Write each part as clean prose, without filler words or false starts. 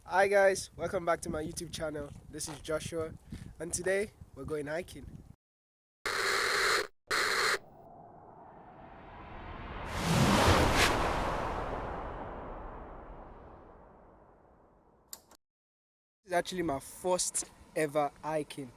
Hi guys, welcome back to my YouTube channel. This is Joshua, and today we're going hiking. This is actually my first ever hiking.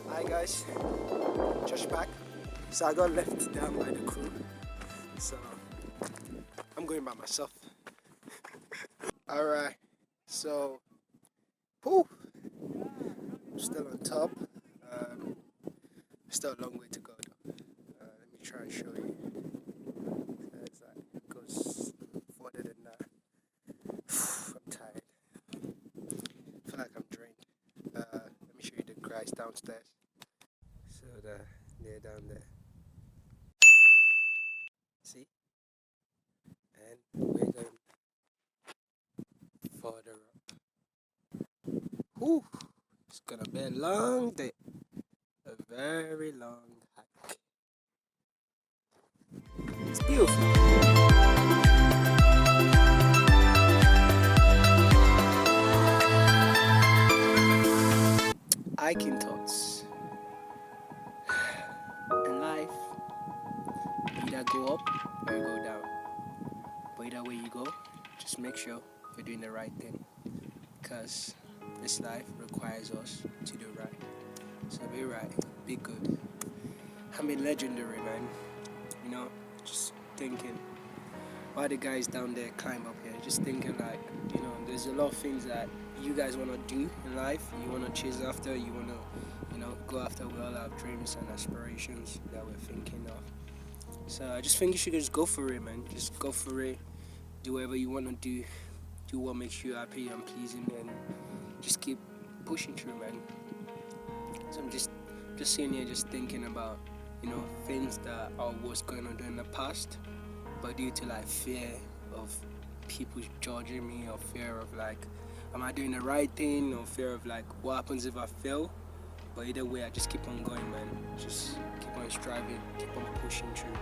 Hi guys, Josh back. So I got left down by the crew. So I'm going by myself. Alright, so whew, I'm still on top. Still a long way to go though. Let me try and show you. As that goes further than that. I'm tired. I feel like I'm drained. Let me show you the guys downstairs. So they're down there. See? And we're going further up. Whew, it's gonna be a long day. A very long hike. It's beautiful. Hiking thoughts. In life, either go up or you go down. But either way you go, just make sure you're doing the right thing. Because this life requires us to do right. So be right, be good. I mean, legendary, man. You know, just thinking. Why the guys down there climb up here? Just thinking like, you know, there's a lot of things that you guys want to do in life. You want to chase after. You want to, you know, go after. We all have dreams and aspirations that we're thinking of. So I just think you should just go for it, man. Just go for it. Do whatever you want to do. Do what makes you happy and pleasing, and just keep pushing through, man. So I'm just sitting here, just thinking about, you know, things that I was going on in the past, but due to like fear of people judging me, or fear of like, am I doing the right thing, or fear of like, what happens if I fail? But either way, I just keep on going, man. Just keep on striving, keep on pushing through.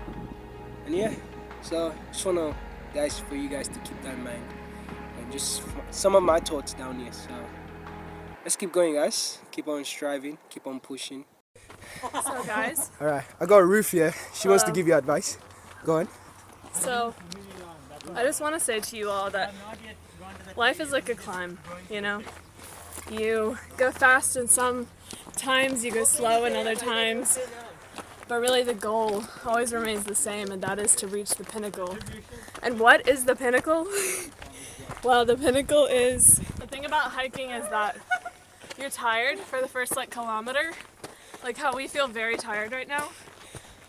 And yeah, so just wanna, guys, for you guys to keep that in mind, and just some of my thoughts down here. So let's keep going, guys. Keep on striving, keep on pushing. So guys, All right, I got Ruth here. She wants to Hello. give you advice. Go on. so I just want to say to you all that life is like a climb, you know? You go fast and some times you go slow and other times, but really the goal always remains the same, and that is to reach the pinnacle. And what is the pinnacle? Well, the pinnacle is, the thing about hiking is that you're tired for the first like kilometer, like how we feel very tired right now.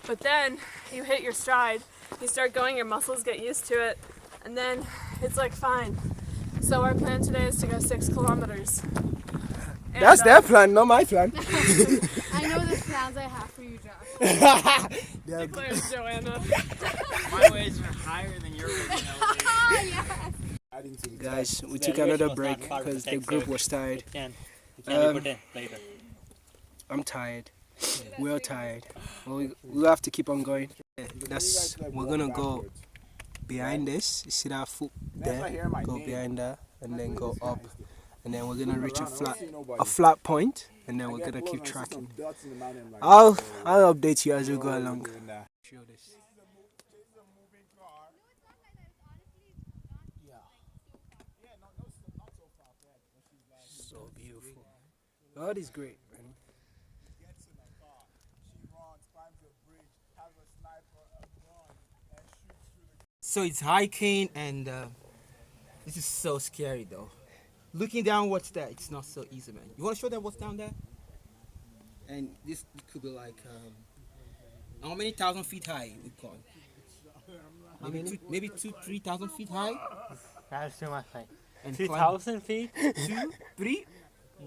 But then you hit your stride, you start going, your muscles get used to it, and then it's like fine. So our plan today is to go 6 kilometers. And, That's their plan, not my plan. I know the plans I have for you, Josh. Yeah, Declares Joanna. My way is even higher than yours. guys, we took another break because the group was tired. Can Um, put in later? I'm tired. We're tired. Well, we have to keep on going. We're gonna go behind this. You see that foot there? Go behind that, and then go up, and then we're gonna reach a flat point, and then we're gonna keep tracking. I'll update you as we go along. Show this. So beautiful. God is great, man. So it's hiking, and this is so scary though. Looking down, what's that? It's not so easy, man. You want to show them what's down there? And this could be like how many thousand feet high we call? Maybe 3,000 feet high. That's too much. Like And 3,000 feet? 2, 3.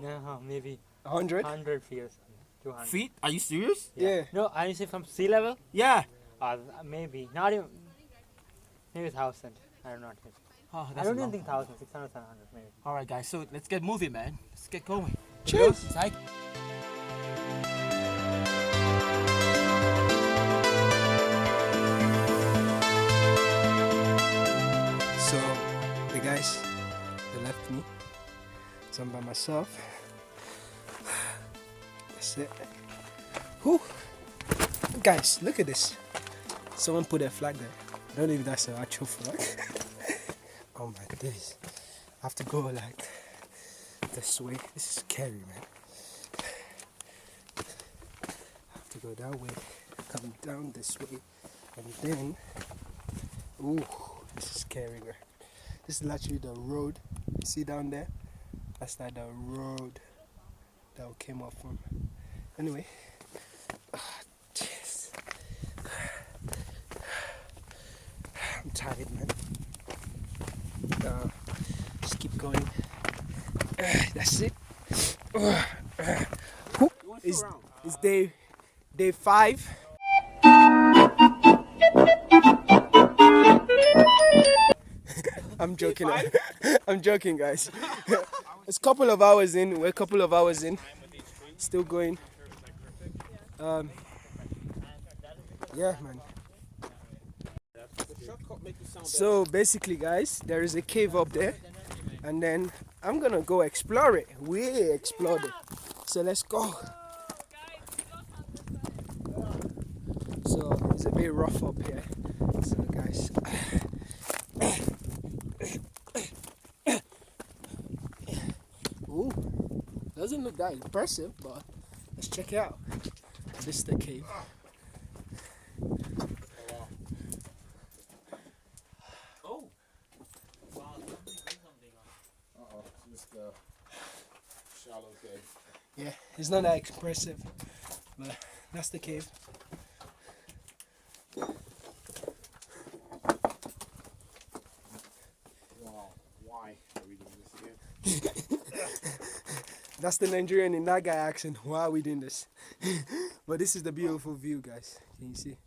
No, maybe 100? 100 feet or something. 200. Feet? Are you serious? Yeah. No, I you say from sea level? Yeah. Maybe. Not even. Maybe 1,000. I don't know. Oh, I that's don't a even long think 1,000. 600, 700 maybe. All right, guys. So let's get moving, man. Let's get going. Cheers. Psych. So, the guys, they left me. So I'm by myself. That's it. Whew. Guys, look at this. Someone put a flag there. I don't know if that's an actual flag. Oh my days. I have to go like this way. This is scary, man. I have to go that way, come down this way, and then, ooh, this is scary, man. This is actually the road. You see down there? That's like the road that we came up from. Anyway, jeez. I'm tired, man. Just keep going. That's it. It's day 5. I'm joking. I'm joking, guys. It's a couple of hours in. We're a couple of hours in. Still going. Yeah, man. So basically, guys, there is a cave up there, and then I'm gonna go explore it. We explored it. So let's go. So it's a bit rough up here. So guys. Ooh, doesn't look that impressive, but let's check it out. This is the cave. Oh. Just a shallow cave. Yeah, it's not that impressive, but that's the cave. Wow. Why are we doing this again? That's the Nigerian in that guy accent. Why are we doing this? But this is the beautiful view, guys. Can you see?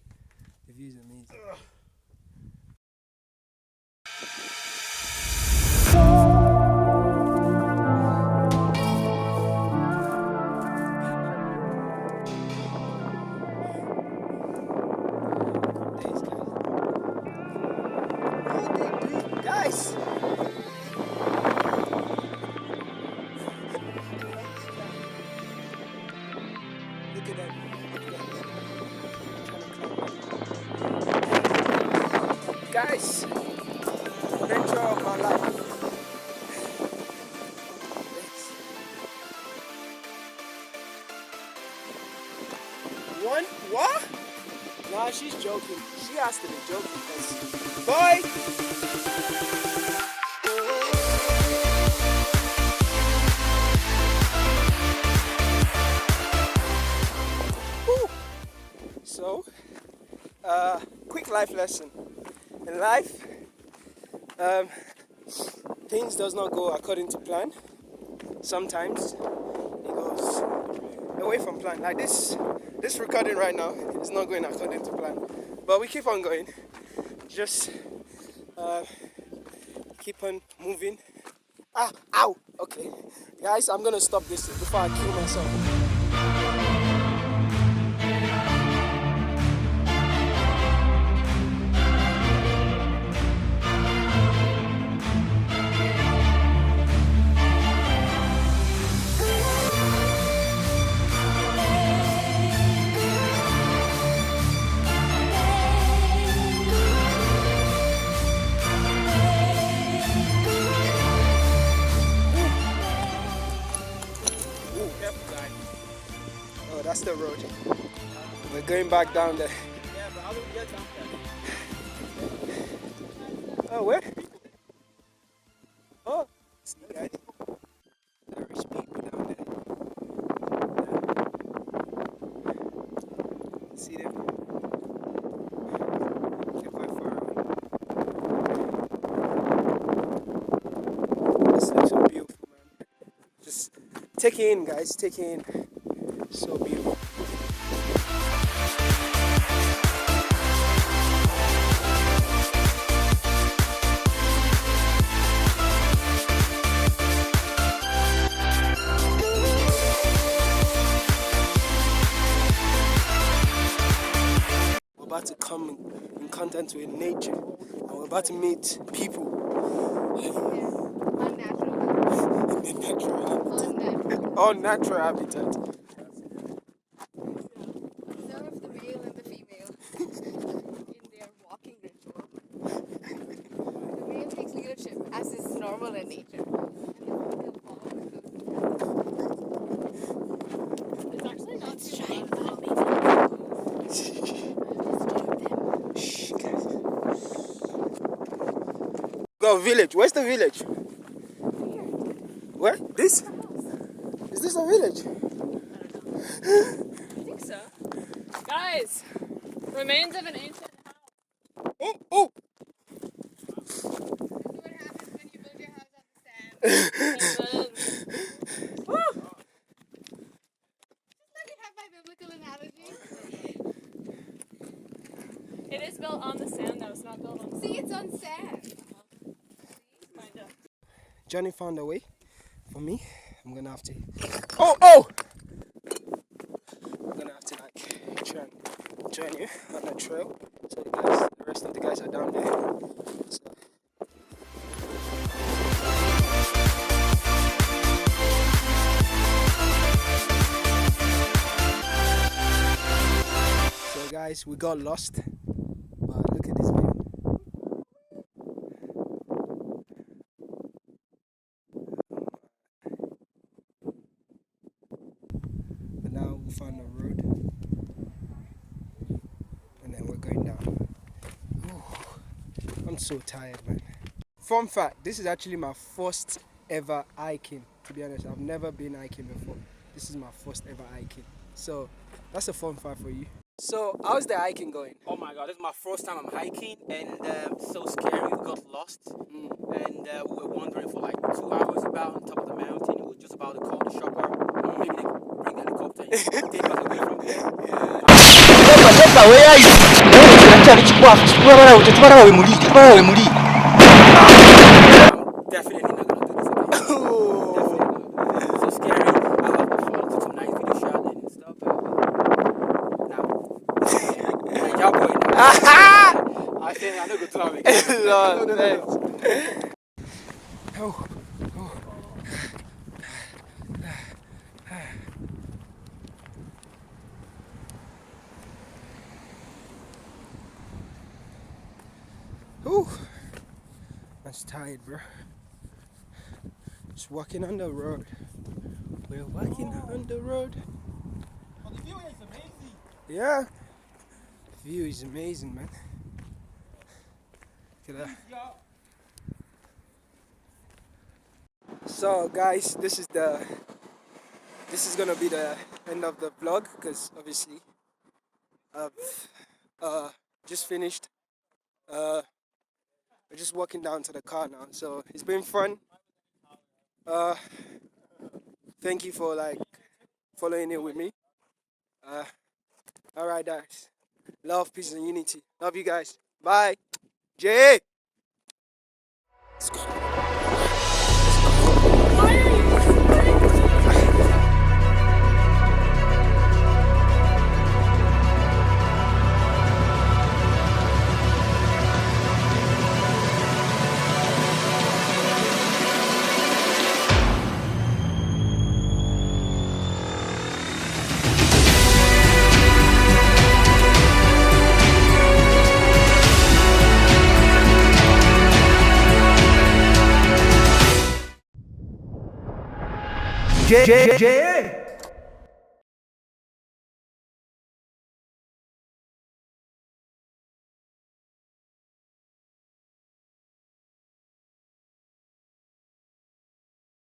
The view is amazing. Guys! Look at that. Guys, adventure of my life. One? What? Nah, she's joking. She has to be joking. Boy! So, quick life lesson. In life, things does not go according to plan. Sometimes it goes away from plan. Like this recording right now is not going according to plan. But we keep on going. Just keep on moving. Ow! Okay. Guys, I'm gonna stop this before I kill myself. Oh, that's the road. We're going back down there. Yeah, but how do we get down there? Oh, where? Oh, see guys. There is people down there. See them? They're quite far away. This looks so beautiful, man. Just Take it in, guys. Take it in. So beautiful. We're about to come in contact with nature, and we're about to meet people. All natural habitat. Observe the male and the female in their walking ritual. The male takes leadership as is normal in nature. It's actually not too Shh, guys. Go village. Where's the village? Where? This? Is this a village? I think so. Guys, remains of an ancient house. Oh, oh! This is what happens when you build your house on the sand. Woo! Just let me have my biblical analogy. It is built on the sand though, it's not built on the See, it's on sand. kind of. Johnny found a way for me. I'm gonna have to. Oh, oh! I'm gonna have to like try and join you on the trail. So the rest of the guys are down there. So guys, we got lost. But look at this view. But now we found a road, and then we're going down. Ooh, I'm so tired, man. Fun fact, this is actually my first ever hiking. To be honest, I've never been hiking before. This is my first ever hiking. So that's a fun fact for you. So how's the hiking going? Oh my god, this is my first time I'm hiking, and so scary. We got lost, and we were wandering for like 2 hours about on top of the mountain. We were just about to call the shopper. Maybe they could bring the helicopter and take us away from here. I'm definitely not gonna do this again. Definitely. So scary. I love the fall. Took some nice video shot and stuff. Now, y'all boy. I think I know go to have again. Lord, thanks. Oh, oh. Ooh, that's tired, bro. Just walking on the road. We're walking on the road. But the view is amazing. Yeah, the view is amazing, man. Look at that. So, guys, this is gonna be the end of the vlog because obviously I've just finished. We're just walking down to the car now, so it's been fun. Thank you for like following it with me. All right, guys. Love, peace, and unity. Love you guys. Bye. Jay. Let's go. J